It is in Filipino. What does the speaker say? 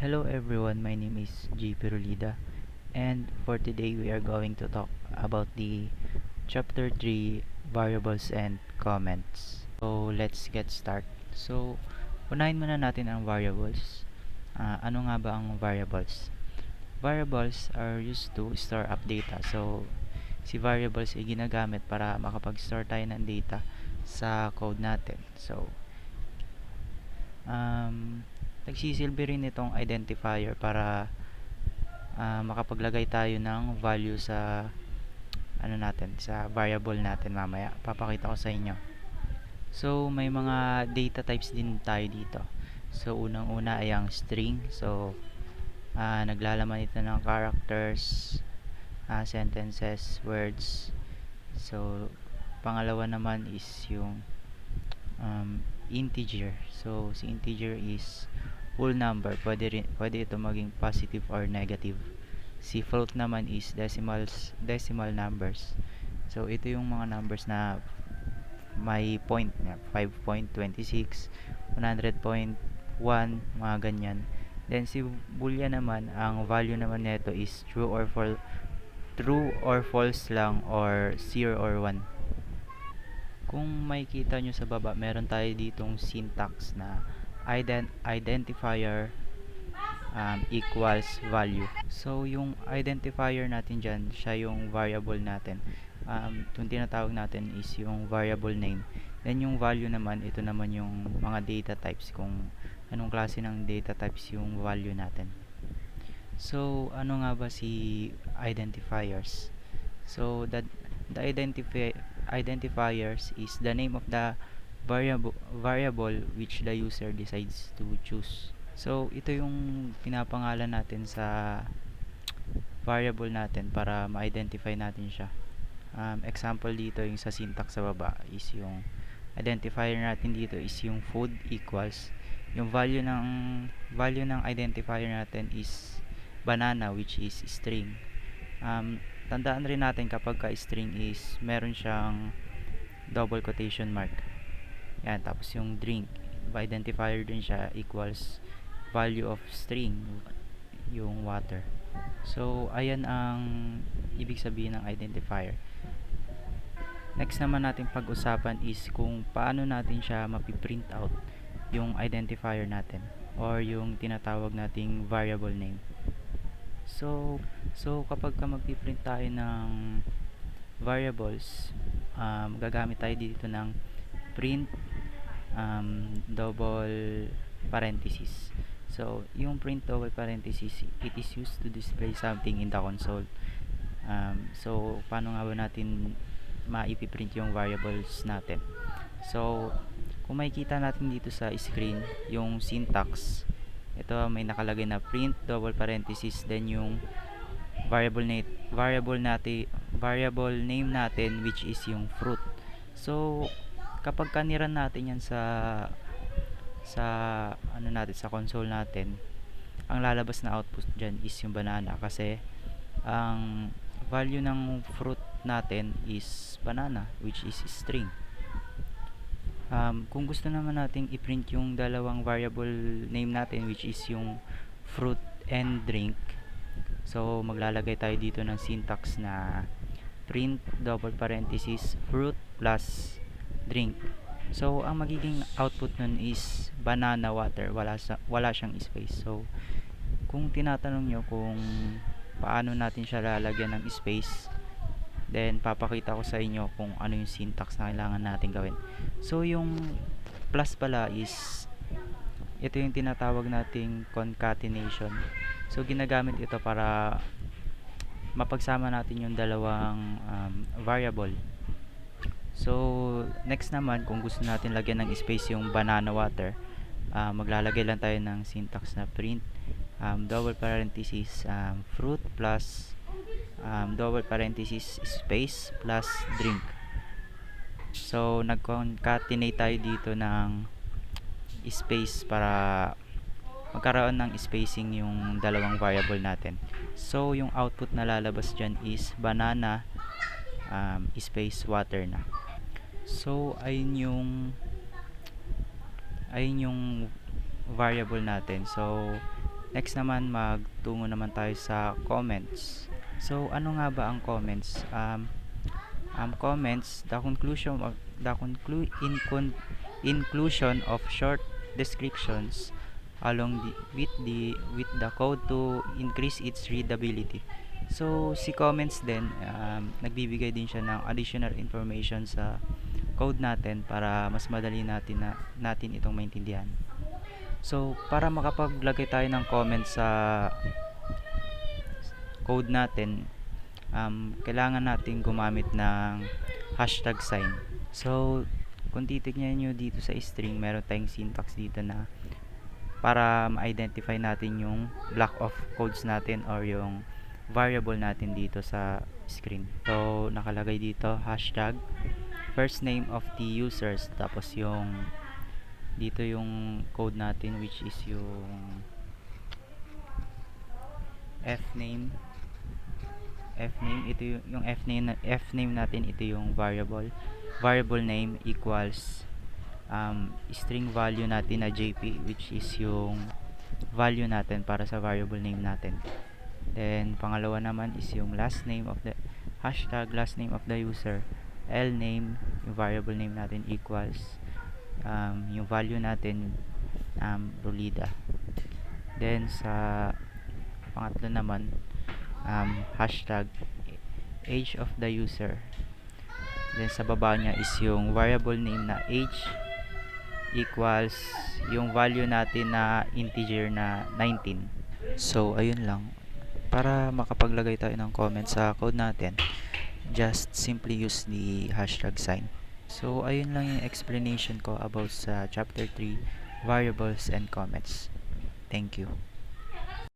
Hello everyone, my name is G. Pirulida, and for today we are going to talk about the chapter 3 variables and comments. So let's get started. So unahin muna natin ang variables. Ano nga ba ang variables? Variables are used to store up data. So si variables ay ginagamit para makapag-store tayo ng data sa code natin. So um, nagsisilbi rin itong identifier para makapaglagay tayo ng value sa ano natin, sa variable natin mamaya. Papakita ko sa inyo. So, may mga data types din tayo dito. So, unang-una ay ang string. So, naglalaman ito ng characters, sentences, words. So, pangalawa naman is yung integer. So, si integer is whole number. Pwede ito maging positive or negative. Si float naman is decimal numbers. So, ito yung mga numbers na may point na 5.26, 100.1, mga ganyan. Then, si boolean naman, ang value naman nito is true or false lang, or 0 or 1. Kung makikita nyo sa baba, meron tayo ditong syntax na identifier equals value. So, yung identifier natin dyan, siya yung variable natin. Yung tinatawag natin is yung variable name. Then, yung value naman, ito naman yung mga data types, kung anong klase ng data types yung value natin. So, ano nga ba si identifiers? So, the identifiers is the name of the variable which the user decides to choose. So, ito yung pinapangalan natin sa variable natin para ma-identify natin siya. Example dito yung sa syntax sa baba is yung identifier natin dito is yung food equals yung value ng identifier natin is banana, which is string. Tandaan rin natin kapag ka string is meron siyang double quotation mark. Yan, tapos yung drink, identifier din siya, equals value of string, yung water. So, ayan ang ibig sabihin ng identifier. Next naman natin pag-usapan is kung paano natin siya mapiprint out, yung identifier natin, or yung tinatawag nating variable name. So kapag ka magpiprint tayo ng variables, gagamit tayo dito ng print double parenthesis. So, yung print double parenthesis, it is used to display something in the console. So, paano nga ba natin maipiprint yung variables natin? So, kung makikita natin dito sa screen, yung syntax, ito may nakalagay na print double parenthesis, then yung variable name natin, which is yung fruit. So, kapag kaniran natin yan sa ano natin, sa console natin, ang lalabas na output dyan is yung banana, kasi ang value ng fruit natin is banana, which is string. Kung gusto naman nating i-print yung dalawang variable name natin, which is yung fruit and drink, so maglalagay tayo dito ng syntax na print double parenthesis fruit plus drink. So, ang magiging output nun is banana water. Wala siyang space. So, kung tinatanong nyo kung paano natin siya lalagyan ng space, then papakita ko sa inyo kung ano yung syntax na kailangan natin gawin. So, yung plus pala is ito yung tinatawag nating concatenation. So, ginagamit ito para mapagsama natin yung dalawang variable. So, next naman, kung gusto natin lagyan ng space yung banana water, maglalagay lang tayo ng syntax na print double parenthesis fruit plus double parenthesis space plus drink. So, nag-concatenate tayo dito ng space para magkaroon ng spacing yung dalawang variable natin. So, yung output na lalabas dyan is banana space water na. So, ayun yung variable natin. So, Next naman, magtungo naman tayo sa comments. So, ano nga ba ang comments? Comments, the conclusion of inclusion of short descriptions along with the code to increase its readability. So, si comments din, nagbibigay din siya ng additional information sa code natin para mas madali natin itong maintindihan. So, para makapaglagay tayo ng comment sa code natin, kailangan natin gumamit ng hashtag sign. So, kung titignan nyo dito sa string, meron tayong syntax dito na para ma-identify natin yung block of codes natin or yung variable natin dito sa screen. So, nakalagay dito hashtag first name of the users, tapos yung dito yung code natin which is yung fname ito yung fname natin, ito yung variable name equals string value natin na jp, which is yung value natin para sa variable name natin. Then pangalawa naman is yung last name of the hashtag last name of the user, lname, yung variable name natin equals yung value natin Rolida. Then sa pangatlo naman, hashtag age of the user. Then sa baba niya is yung variable name na age equals yung value natin na integer na 19. So ayun lang, para makapaglagay tayo ng comment sa code natin, just simply use the hashtag sign. So ayun lang yung explanation ko about sa chapter 3, variables and comments. Thank you.